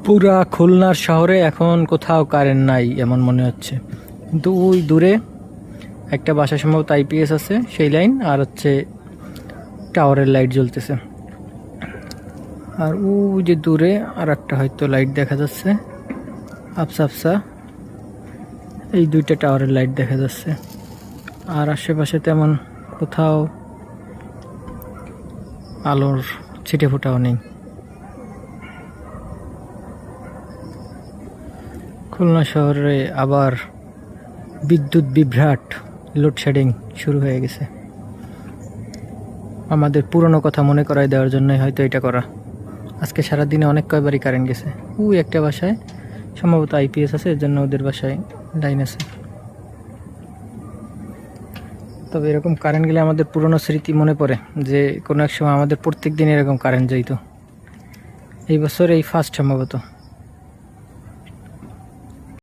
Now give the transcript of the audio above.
পুরা খুলনার শহরে এখন কোথাও কারেন্ট নাই এমন মনে হচ্ছে, কিন্তু ওই দূরে একটা বাসা সম্ভবত আইপিএস আছে সেই লাইন, আর হচ্ছে টাওয়ারের লাইট জ্বলতেছে। আর ওই যে দূরে আর একটা হয়তো লাইট দেখা যাচ্ছে আফসা আফসা, এই দুইটা টাওয়ারের লাইট দেখা যাচ্ছে। আর আশেপাশে তেমন কোথাও আলোর ছিটে ফোটাও নেই। খুলনা শহরে আবার বিদ্যুৎ বিভ্রাট, লোডশেডিং শুরু হয়ে গেছে। আমাদের পুরনো কথা মনে করাই দেওয়ার জন্যই হয়তো এটা করা। আজকে সারাদিনে অনেক কয়বারই কারেন্ট গেছে। ওই একটা বাসায় সম্ভবত আইপিএস আছে, এর জন্য ওদের বাসায় লাইন আছে। তবে এরকম কারেন্ট গেলে আমাদের পুরনো স্মৃতি মনে পড়ে, যে কোনো এক সময় আমাদের প্রত্যেক দিন এরকম কারেন্ট যাইতো। এই বছর এই ফার্স্ট সম্ভবত।